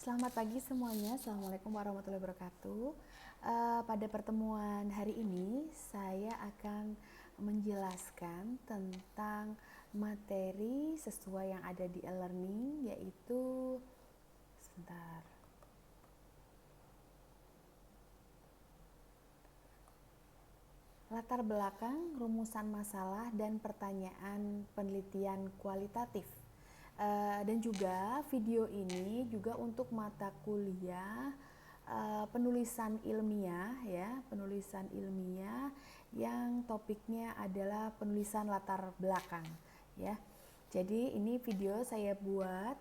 Selamat pagi semuanya, Assalamualaikum warahmatullahi wabarakatuh. Pada pertemuan hari ini saya akan menjelaskan tentang materi sesuai yang ada di e-learning, yaitu sebentar. Latar belakang, rumusan masalah, dan pertanyaan penelitian kualitatif. Dan juga video ini juga untuk mata kuliah penulisan ilmiah ya, penulisan ilmiah yang topiknya adalah penulisan latar belakang ya. Jadi ini video saya buat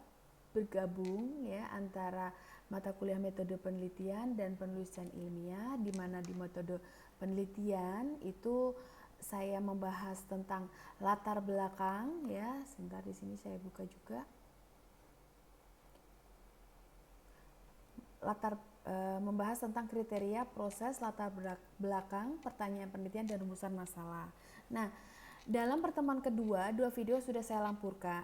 bergabung ya antara mata kuliah metode penelitian dan penulisan ilmiah, di mana di metode penelitian itu saya membahas tentang latar belakang ya. Sebentar, di sini saya buka juga. Membahas tentang kriteria, proses, latar belakang, pertanyaan penelitian, dan rumusan masalah. Nah, dalam pertemuan kedua, dua video sudah saya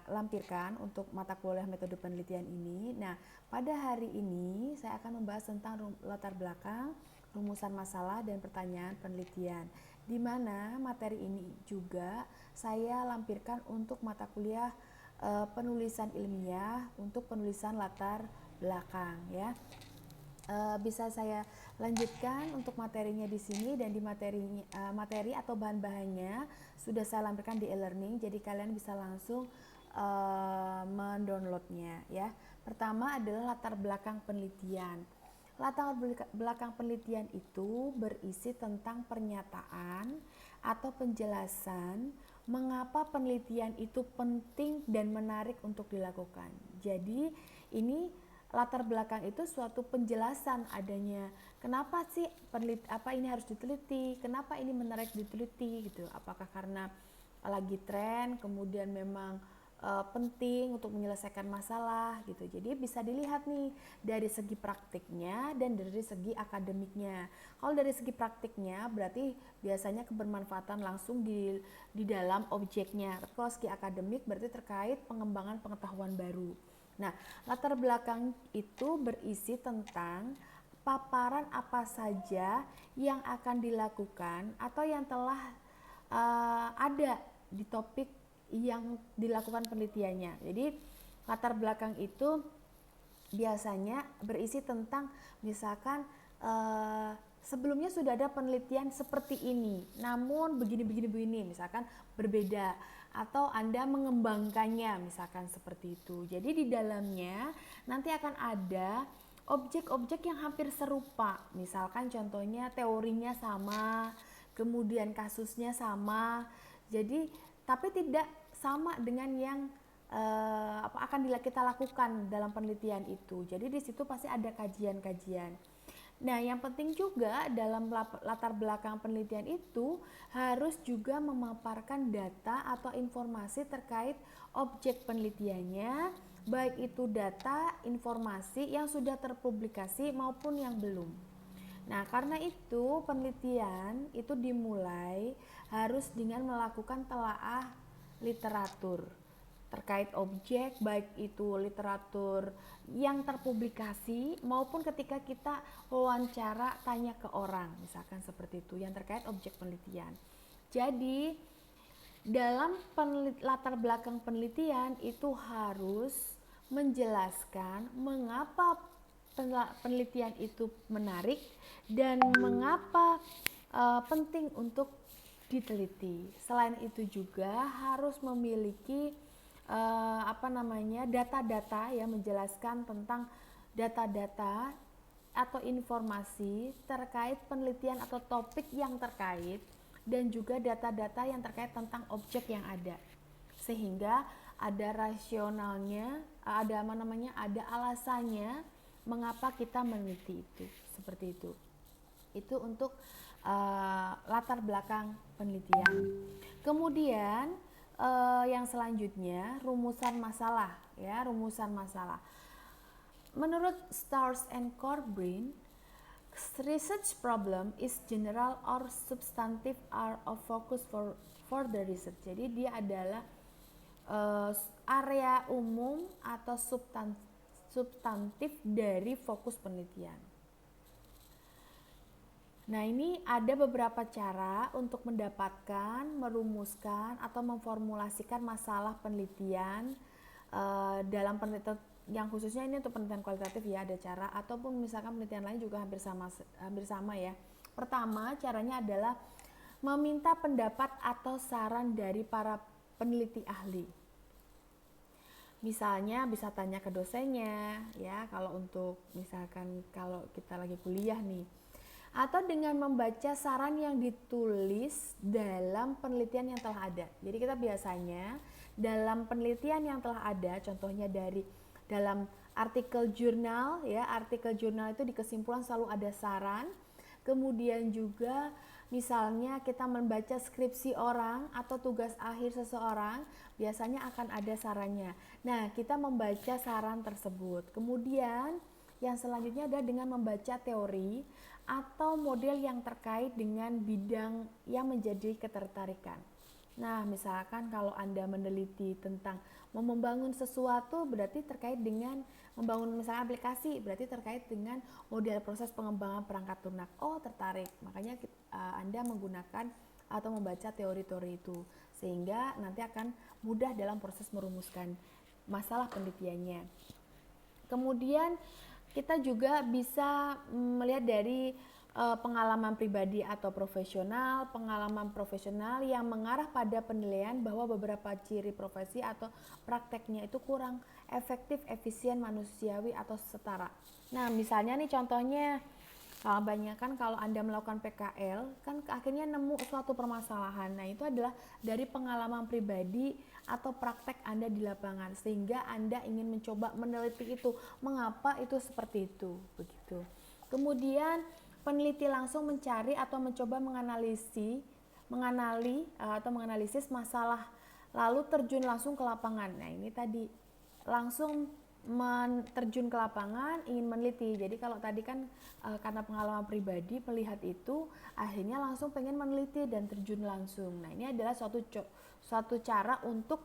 lampirkan untuk mata kuliah metode penelitian ini. Nah, pada hari ini saya akan membahas tentang latar belakang, rumusan masalah, dan pertanyaan penelitian, di mana materi ini juga saya lampirkan untuk mata kuliah penulisan ilmiah untuk penulisan latar belakang ya. Bisa saya lanjutkan untuk materinya di sini, dan di materi atau bahan-bahannya sudah saya lampirkan di e-learning, jadi kalian bisa langsung mendownloadnya ya. Pertama adalah latar belakang penelitian. Latar belakang penelitian itu berisi tentang pernyataan atau penjelasan mengapa penelitian itu penting dan menarik untuk dilakukan. Jadi ini latar belakang itu suatu penjelasan adanya kenapa sih ini harus diteliti, kenapa ini menarik diteliti gitu. Apakah karena lagi tren, kemudian memang penting untuk menyelesaikan masalah gitu. Jadi bisa dilihat nih dari segi praktiknya dan dari segi akademiknya. Kalau dari segi praktiknya berarti biasanya kebermanfaatan langsung di dalam objeknya. Kalau segi akademik berarti terkait pengembangan pengetahuan baru. Nah, latar belakang itu berisi tentang paparan apa saja yang akan dilakukan atau yang telah ada di topik yang dilakukan penelitiannya. Jadi latar belakang itu biasanya berisi tentang misalkan sebelumnya sudah ada penelitian seperti ini, namun begini misalkan berbeda, atau Anda mengembangkannya misalkan seperti itu. Jadi di dalamnya nanti akan ada objek-objek yang hampir serupa, misalkan contohnya teorinya sama, kemudian kasusnya sama, jadi tapi tidak sama dengan yang akan kita lakukan dalam penelitian itu. Jadi di situ pasti ada kajian-kajian. Nah, yang penting juga dalam latar belakang penelitian itu harus juga memaparkan data atau informasi terkait objek penelitiannya, baik itu data, informasi yang sudah terpublikasi maupun yang belum. Nah, karena itu penelitian itu dimulai harus dengan melakukan telaah literatur terkait objek, baik itu literatur yang terpublikasi maupun ketika kita wawancara tanya ke orang, misalkan seperti itu, yang terkait objek penelitian. Jadi dalam latar belakang penelitian itu harus menjelaskan mengapa penelitian itu menarik dan mengapa penting untuk diteliti. Selain itu juga harus memiliki data-data yang menjelaskan tentang data-data atau informasi terkait penelitian atau topik yang terkait, dan juga data-data yang terkait tentang objek yang ada, sehingga ada rasionalnya, ada alasannya mengapa kita meneliti itu, seperti itu. Itu untuk latar belakang penelitian. Kemudian yang selanjutnya rumusan masalah ya, rumusan masalah. Menurut Stars and Corbin, research problem is general or substantive are of focus for the research. Jadi dia adalah area umum atau substantif dari fokus penelitian. Nah, ini ada beberapa cara untuk mendapatkan, merumuskan, atau memformulasikan masalah penelitian dalam penelitian yang khususnya ini untuk penelitian kualitatif ya, ada cara, ataupun misalkan penelitian lain juga hampir sama ya. Pertama, caranya adalah meminta pendapat atau saran dari para peneliti ahli. Misalnya bisa tanya ke dosennya ya, kalau untuk misalkan kalau kita lagi kuliah nih, atau dengan membaca saran yang ditulis dalam penelitian yang telah ada. Jadi kita biasanya dalam penelitian yang telah ada, contohnya dalam artikel jurnal ya, artikel jurnal itu di kesimpulan selalu ada saran. Kemudian juga misalnya kita membaca skripsi orang atau tugas akhir seseorang, biasanya akan ada sarannya. Nah, kita membaca saran tersebut. Kemudian yang selanjutnya adalah dengan membaca teori atau model yang terkait dengan bidang yang menjadi ketertarikan. Nah, misalkan kalau Anda meneliti tentang membangun sesuatu, berarti terkait dengan membangun misalnya aplikasi, berarti terkait dengan model proses pengembangan perangkat lunak. Oh, tertarik. Makanya Anda menggunakan atau membaca teori-teori itu, sehingga nanti akan mudah dalam proses merumuskan masalah penelitiannya. Kemudian kita juga bisa melihat dari pengalaman pribadi atau profesional, pengalaman profesional yang mengarah pada penilaian bahwa beberapa ciri profesi atau prakteknya itu kurang efektif, efisien, manusiawi atau setara. Nah, misalnya nih contohnya, kebanyakan kalau Anda melakukan PKL kan akhirnya nemu suatu permasalahan. Nah, itu adalah dari pengalaman pribadi atau praktek Anda di lapangan, sehingga Anda ingin mencoba meneliti itu, mengapa itu seperti itu, begitu. Kemudian peneliti langsung mencari atau mencoba menganalisis masalah, lalu terjun langsung ke lapangan. Nah, ini tadi langsung terjun ke lapangan, ingin meneliti. Jadi kalau tadi kan karena pengalaman pribadi melihat itu, akhirnya langsung pengen meneliti dan terjun langsung. Nah, ini adalah suatu cara untuk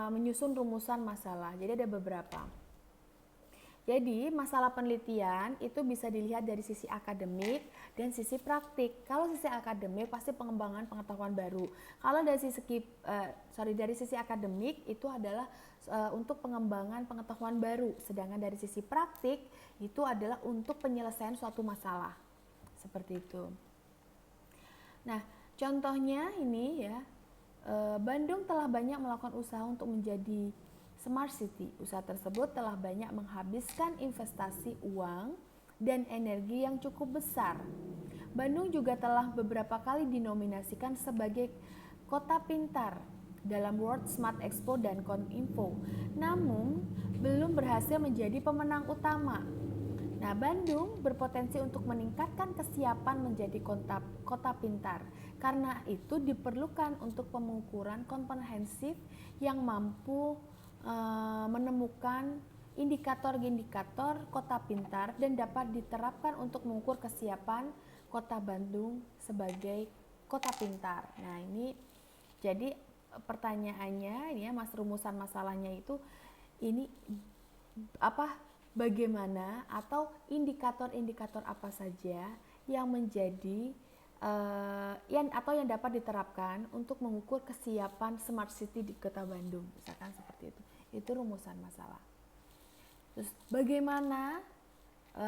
menyusun rumusan masalah. Jadi ada beberapa. Jadi masalah penelitian itu bisa dilihat dari sisi akademik dan sisi praktik. Kalau sisi akademik pasti pengembangan pengetahuan baru. Kalau dari sisi akademik itu adalah untuk pengembangan pengetahuan baru. Sedangkan dari sisi praktik itu adalah untuk penyelesaian suatu masalah. Seperti itu. Nah, contohnya ini ya, Bandung telah banyak melakukan usaha untuk menjadi Smart City. Usaha tersebut telah banyak menghabiskan investasi uang dan energi yang cukup besar. Bandung juga telah beberapa kali dinominasikan sebagai kota pintar dalam World Smart Expo dan Koninfo, namun belum berhasil menjadi pemenang utama. Nah, Bandung berpotensi untuk meningkatkan kesiapan menjadi kota pintar. Karena itu diperlukan untuk pengukuran komprehensif yang mampu menemukan indikator-indikator kota pintar dan dapat diterapkan untuk mengukur kesiapan kota Bandung sebagai kota pintar. Nah, ini jadi pertanyaannya ini ya, Mas, rumusan masalahnya itu ini bagaimana atau indikator-indikator apa saja yang menjadi yang dapat diterapkan untuk mengukur kesiapan Smart City di Kota Bandung, misalkan seperti itu. Itu rumusan masalah. Terus bagaimana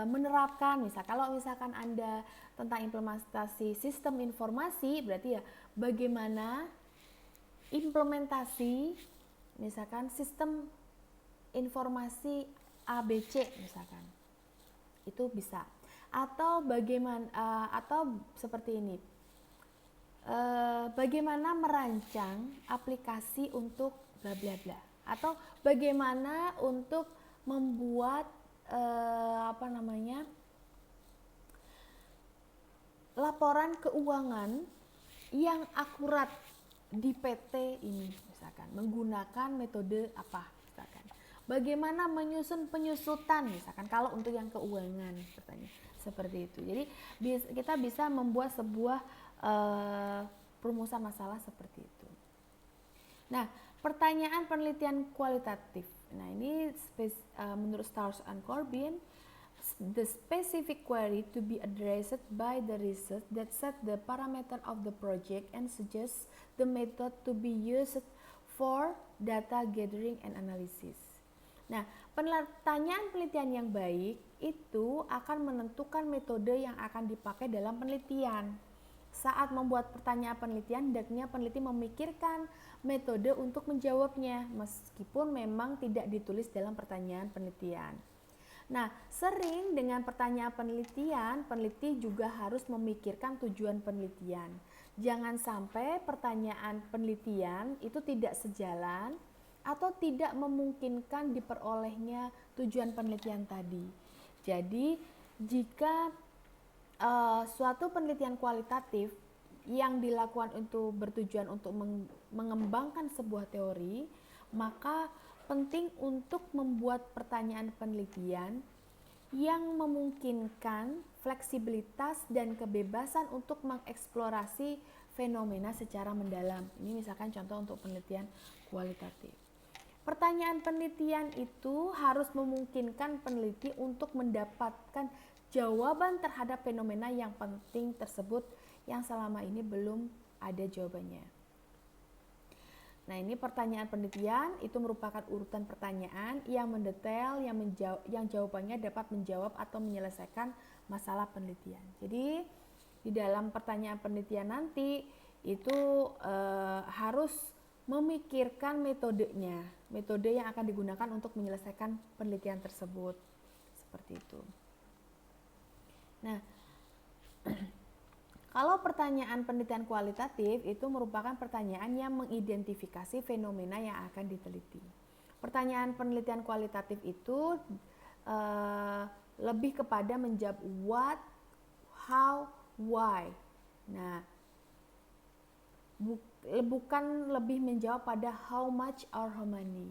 menerapkan, kalau misalkan Anda tentang implementasi sistem informasi, berarti ya bagaimana implementasi misalkan sistem informasi ABC misalkan. Itu bisa. Atau bagaimana atau seperti ini. Bagaimana merancang aplikasi untuk bla bla bla, atau bagaimana untuk membuat laporan keuangan yang akurat di PT ini misalkan, menggunakan metode apa misalkan. Bagaimana menyusun penyusutan misalkan kalau untuk yang keuangan katanya seperti itu. Jadi kita bisa membuat sebuah rumusan masalah seperti itu. Nah, pertanyaan penelitian kualitatif. Nah, ini menurut Stars and Corbin, the specific query to be addressed by the research that set the parameter of the project and suggests the method to be used for data gathering and analysis. Nah, pertanyaan penelitian yang baik itu akan menentukan metode yang akan dipakai dalam penelitian. Saat membuat pertanyaan penelitian, hendaknya peneliti memikirkan metode untuk menjawabnya, meskipun memang tidak ditulis dalam pertanyaan penelitian. Nah, sering dengan pertanyaan penelitian, peneliti juga harus memikirkan tujuan penelitian. Jangan sampai pertanyaan penelitian itu tidak sejalan atau tidak memungkinkan diperolehnya tujuan penelitian tadi. Jadi, jika suatu penelitian kualitatif yang dilakukan untuk bertujuan untuk mengembangkan sebuah teori, maka penting untuk membuat pertanyaan penelitian yang memungkinkan fleksibilitas dan kebebasan untuk mengeksplorasi fenomena secara mendalam. Ini misalkan contoh untuk penelitian kualitatif. Pertanyaan penelitian itu harus memungkinkan peneliti untuk mendapatkan jawaban terhadap fenomena yang penting tersebut yang selama ini belum ada jawabannya. Nah, ini pertanyaan penelitian itu merupakan urutan pertanyaan yang mendetail yang jawabannya dapat menjawab atau menyelesaikan masalah penelitian. Jadi di dalam pertanyaan penelitian nanti itu harus memikirkan metodenya, metode yang akan digunakan untuk menyelesaikan penelitian tersebut. Seperti itu. Nah, kalau pertanyaan penelitian kualitatif itu merupakan pertanyaan yang mengidentifikasi fenomena yang akan diteliti. Pertanyaan penelitian kualitatif itu lebih kepada menjawab what, how, why. Nah, bukan lebih menjawab pada how much or how many,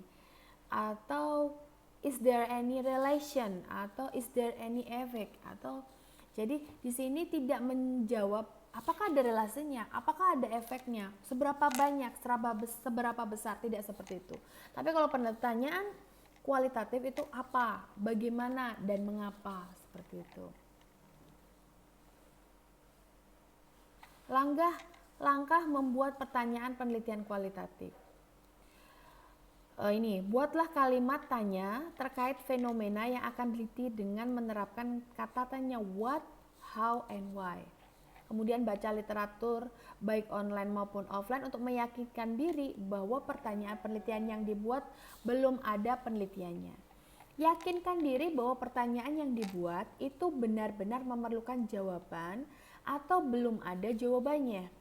atau is there any relation, atau is there any effect, atau jadi di sini tidak menjawab apakah ada relasinya, apakah ada efeknya, seberapa banyak, seberapa besar, tidak seperti itu. Tapi kalau pertanyaan kualitatif itu apa, bagaimana, dan mengapa, seperti itu. Langkah membuat pertanyaan penelitian kualitatif. Ini, buatlah kalimat tanya terkait fenomena yang akan diteliti dengan menerapkan kata tanya what, how, and why. Kemudian baca literatur baik online maupun offline untuk meyakinkan diri bahwa pertanyaan penelitian yang dibuat belum ada penelitiannya. Yakinkan diri bahwa pertanyaan yang dibuat itu benar-benar memerlukan jawaban atau belum ada jawabannya.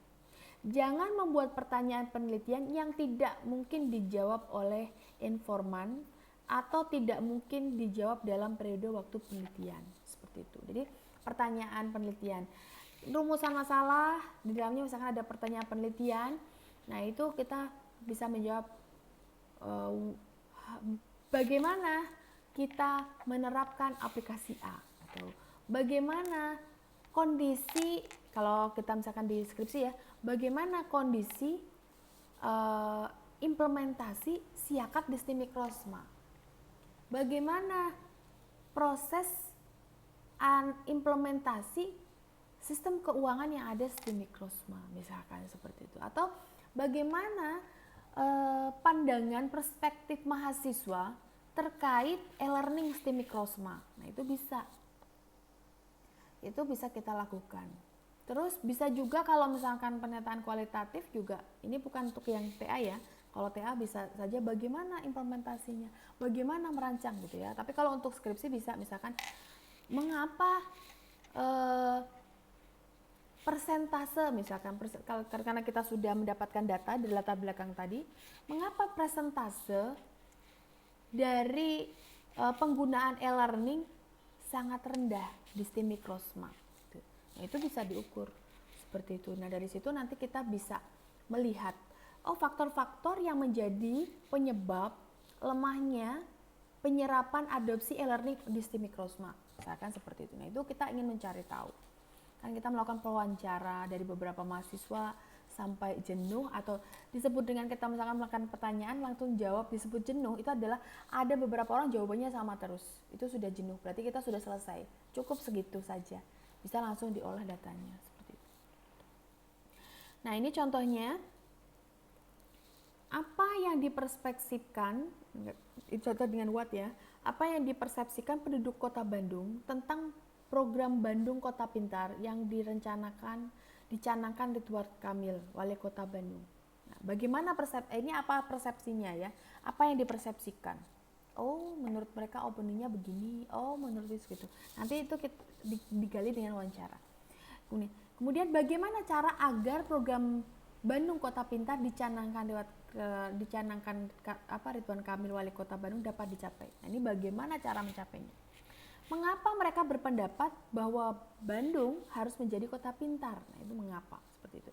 Jangan membuat pertanyaan penelitian yang tidak mungkin dijawab oleh informan atau tidak mungkin dijawab dalam periode waktu penelitian. Seperti itu. Jadi pertanyaan penelitian, rumusan masalah di dalamnya misalkan ada pertanyaan penelitian. Nah, itu kita bisa menjawab bagaimana kita menerapkan aplikasi A, atau bagaimana kondisi, kalau kita misalkan di skripsi ya, bagaimana kondisi implementasi siakat di STEM Mikrosma, bagaimana proses implementasi sistem keuangan yang ada STEM Mikrosma, misalkan seperti itu, atau bagaimana pandangan perspektif mahasiswa terkait e-learning STEM Mikrosma. Nah, itu bisa kita lakukan. Terus bisa juga kalau misalkan pernyataan kualitatif juga, ini bukan untuk yang TA ya. Kalau TA bisa saja bagaimana implementasinya, bagaimana merancang gitu ya. Tapi kalau untuk skripsi bisa misalkan mengapa persentase, misalkan karena kita sudah mendapatkan data dari latar belakang tadi, mengapa persentase dari penggunaan e-learning sangat rendah di STEM Mikrosma. Nah, itu bisa diukur seperti itu. Nah, dari situ nanti kita bisa melihat faktor-faktor yang menjadi penyebab lemahnya penyerapan adopsi e-learning di STEM Mikrosma. Misalkan seperti itu. Nah, itu kita ingin mencari tahu. Kan kita melakukan pewawancara dari beberapa mahasiswa sampai jenuh, atau disebut dengan kita misalkan melakukan pertanyaan langsung jawab disebut jenuh, itu adalah ada beberapa orang jawabannya sama terus, itu sudah jenuh, berarti kita sudah selesai, cukup segitu saja, bisa langsung diolah datanya seperti itu. Nah, ini contohnya apa yang dipersepsikan, contoh dengan what ya, apa yang dipersepsikan penduduk Kota Bandung tentang program Bandung Kota Pintar yang dicanangkan Ridwan Kamil, Wali Kota Bandung. Nah, bagaimana ini apa persepsinya ya? Apa yang dipersepsikan? Oh, menurut mereka openingnya begini. Oh, menurut itu gitu. Nanti itu digali dengan wawancara. Kemudian bagaimana cara agar program Bandung Kota Pintar dicanangkan Ridwan Kamil Wali Kota Bandung dapat dicapai. Nah, ini bagaimana cara mencapainya? Mengapa mereka berpendapat bahwa Bandung harus menjadi kota pintar? Nah, itu mengapa seperti itu.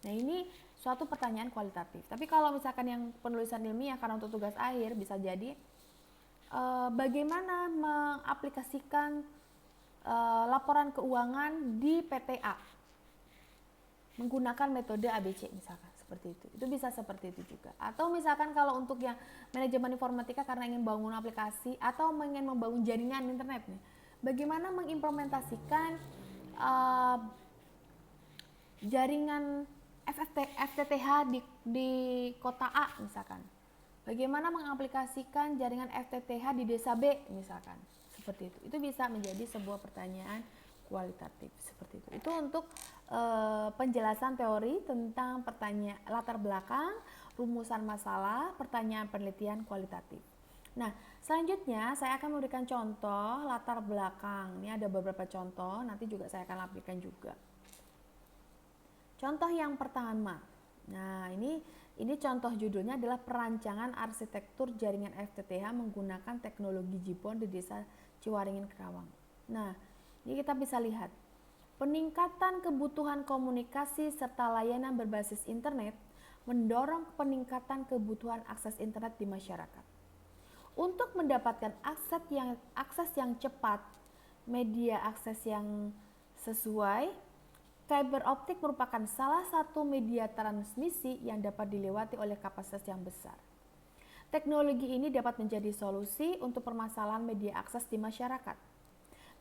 Nah, ini suatu pertanyaan kualitatif. Tapi kalau misalkan yang penulisan ilmiah karena untuk tugas akhir bisa jadi bagaimana mengaplikasikan laporan keuangan di PTA menggunakan metode ABC misalkan seperti itu. Itu bisa seperti itu juga. Atau misalkan kalau untuk yang manajemen informatika karena ingin bangun aplikasi atau ingin membangun jaringan internet nih, bagaimana mengimplementasikan jaringan FTTH di kota A misalkan. Bagaimana mengaplikasikan jaringan FTTH di desa B misalkan. Seperti itu. Itu bisa menjadi sebuah pertanyaan kualitatif seperti itu. Itu untuk penjelasan teori tentang latar belakang, rumusan masalah, pertanyaan penelitian kualitatif. Nah, selanjutnya saya akan memberikan contoh latar belakang. Ini ada beberapa contoh, nanti juga saya akan aplikasikan juga. Contoh yang pertama. Nah, ini contoh judulnya adalah perancangan arsitektur jaringan FTTH menggunakan teknologi JIPON di Desa Ciwaringin, Kerawang. Nah, ini kita bisa lihat peningkatan kebutuhan komunikasi serta layanan berbasis internet mendorong peningkatan kebutuhan akses internet di masyarakat. Untuk mendapatkan akses yang cepat, media akses yang sesuai, fiber optik merupakan salah satu media transmisi yang dapat dilewati oleh kapasitas yang besar. Teknologi ini dapat menjadi solusi untuk permasalahan media akses di masyarakat.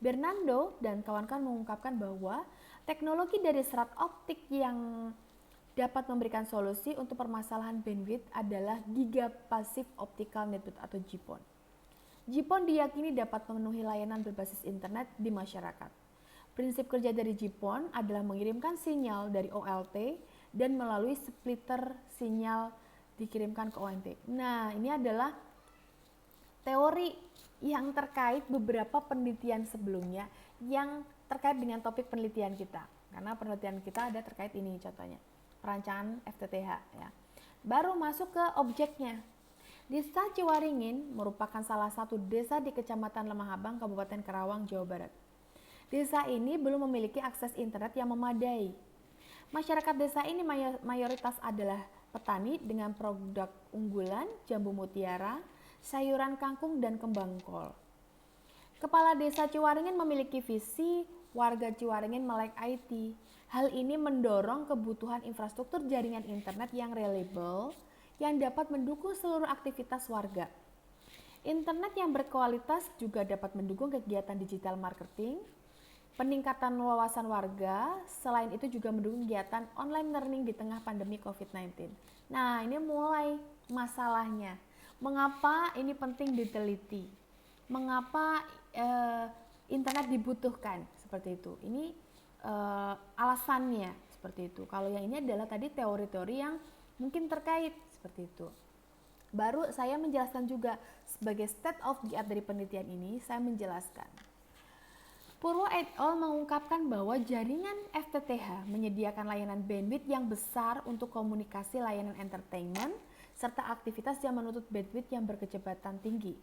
Bernardo dan kawan-kawan mengungkapkan bahwa teknologi dari serat optik yang dapat memberikan solusi untuk permasalahan bandwidth adalah Giga-Passive Optical Network atau GPON. GPON diyakini dapat memenuhi layanan berbasis internet di masyarakat. Prinsip kerja dari GPON adalah mengirimkan sinyal dari OLT dan melalui splitter sinyal dikirimkan ke ONT. Nah, ini adalah teori yang terkait beberapa penelitian sebelumnya yang terkait dengan topik penelitian kita. Karena penelitian kita ada terkait ini contohnya, perancangan FTTH ya. Baru masuk ke objeknya. Desa Ciwaringin merupakan salah satu desa di Kecamatan Lemah Abang, Kabupaten Kerawang, Jawa Barat. Desa ini belum memiliki akses internet yang memadai. Masyarakat desa ini mayoritas adalah petani dengan produk unggulan jambu mutiara, sayuran kangkung, dan kembang kol. Kepala Desa Ciwaringin memiliki visi warga Ciwaringin melek IT. Hal ini mendorong kebutuhan infrastruktur jaringan internet yang reliable yang dapat mendukung seluruh aktivitas warga. Internet yang berkualitas juga dapat mendukung kegiatan digital marketing, peningkatan wawasan warga, selain itu juga mendukung kegiatan online learning di tengah pandemi COVID-19. Nah, ini mulai masalahnya. Mengapa ini penting diteliti? Mengapa internet dibutuhkan? Seperti itu. Ini alasannya seperti itu. Kalau yang ini adalah tadi teori-teori yang mungkin terkait seperti itu. Baru saya menjelaskan juga sebagai state of the art dari penelitian ini, saya menjelaskan. Purwo et al. Mengungkapkan bahwa jaringan FTTH menyediakan layanan bandwidth yang besar untuk komunikasi, layanan entertainment, serta aktivitas yang menuntut bandwidth yang berkecepatan tinggi.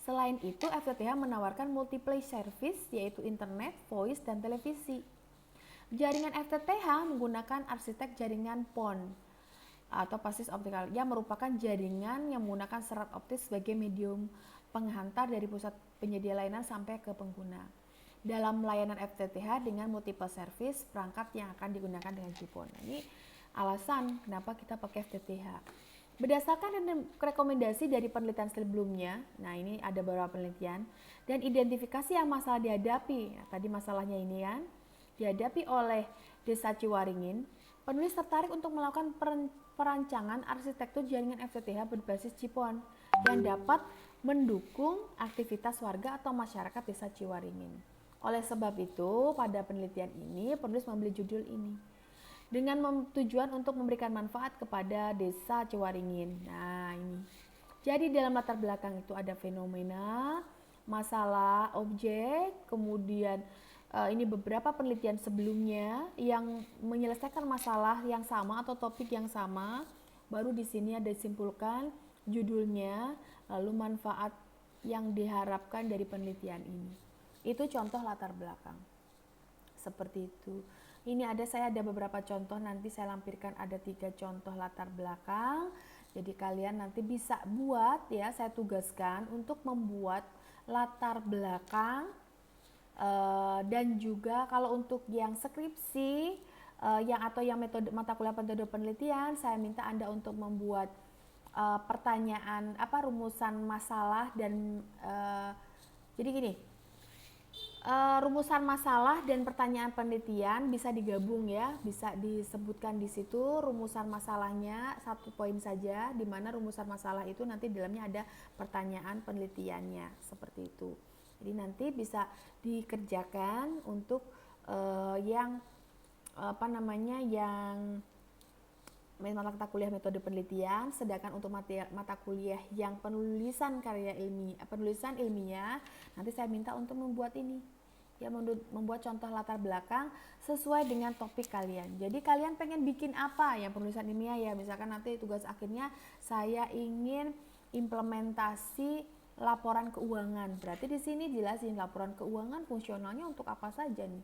Selain itu, FTTH menawarkan multiplay service yaitu internet, voice, dan televisi. Jaringan FTTH menggunakan arsitek jaringan PON atau passive optical yang merupakan jaringan yang menggunakan serat optis sebagai medium penghantar dari pusat penyedia layanan sampai ke pengguna. Dalam layanan FTTH dengan multiple service, perangkat yang akan digunakan dengan GPON. Ini alasan kenapa kita pakai FTTH. Berdasarkan rekomendasi dari penelitian sebelumnya, nah ini ada beberapa penelitian, dan identifikasi yang masalah dihadapi, nah, tadi masalahnya ini kan, dihadapi oleh Desa Ciwaringin, penulis tertarik untuk melakukan perancangan arsitektur jaringan FTTH berbasis GPON yang dapat mendukung aktivitas warga atau masyarakat Desa Ciwaringin. Oleh sebab itu, pada penelitian ini penulis membeli judul ini dengan tujuan untuk memberikan manfaat kepada Desa Ciwaringin. Nah, ini. Jadi dalam latar belakang itu ada fenomena, masalah, objek, kemudian ini beberapa penelitian sebelumnya yang menyelesaikan masalah yang sama atau topik yang sama. Baru di sini ada disimpulkan judulnya, lalu manfaat yang diharapkan dari penelitian ini. Itu contoh latar belakang. Seperti itu. Ini saya ada beberapa contoh, nanti saya lampirkan ada 3 contoh latar belakang. Jadi kalian nanti bisa buat ya, saya tugaskan untuk membuat latar belakang dan juga kalau untuk yang skripsi yang metode mata kuliah metode penelitian, saya minta Anda untuk membuat pertanyaan rumusan masalah dan jadi gini. Rumusan masalah dan pertanyaan penelitian bisa digabung ya, bisa disebutkan di situ rumusan masalahnya 1 poin saja, di mana rumusan masalah itu nanti di dalamnya ada pertanyaan penelitiannya, seperti itu. Jadi nanti bisa dikerjakan untuk yang mata kuliah metode penelitian, sedangkan untuk mata kuliah yang penulisan ilmiah, nanti saya minta untuk membuat ini, ya, membuat contoh latar belakang sesuai dengan topik kalian. Jadi kalian pengen bikin apa yang penulisan ilmiah ya, misalkan nanti tugas akhirnya saya ingin implementasi laporan keuangan, berarti di sini jelasin laporan keuangan fungsionalnya untuk apa saja nih.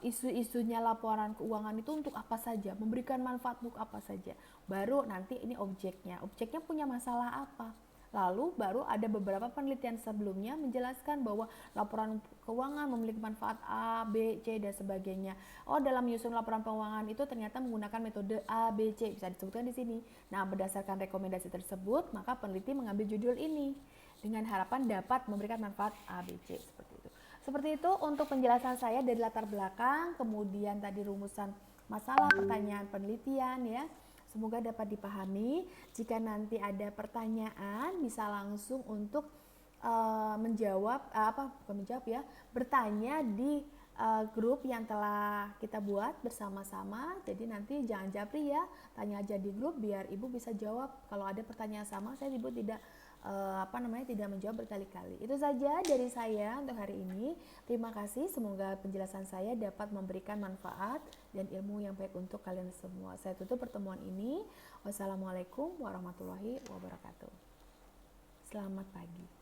Isu-isunya laporan keuangan itu untuk apa saja, memberikan manfaat untuk apa saja. Baru nanti ini objeknya punya masalah apa. Lalu baru ada beberapa penelitian sebelumnya menjelaskan bahwa laporan keuangan memiliki manfaat A, B, C dan sebagainya. Oh, dalam menyusun laporan keuangan itu ternyata menggunakan metode A, B, C, bisa disebutkan di sini. Nah, berdasarkan rekomendasi tersebut, maka peneliti mengambil judul ini dengan harapan dapat memberikan manfaat A, B, C, seperti itu. Seperti itu untuk penjelasan saya dari latar belakang, kemudian tadi rumusan masalah, pertanyaan penelitian ya. Semoga dapat dipahami. Jika nanti ada pertanyaan bisa langsung untuk bertanya di grup yang telah kita buat bersama-sama. Jadi nanti jangan japri ya, tanya aja di grup biar Ibu bisa jawab. Kalau ada pertanyaan sama, saya Ibu tidak tidak menjawab berkali-kali. Itu saja dari saya untuk hari ini. Terima kasih, semoga penjelasan saya dapat memberikan manfaat dan ilmu yang baik untuk kalian semua. Saya tutup pertemuan ini. Wassalamualaikum warahmatullahi wabarakatuh. Selamat pagi.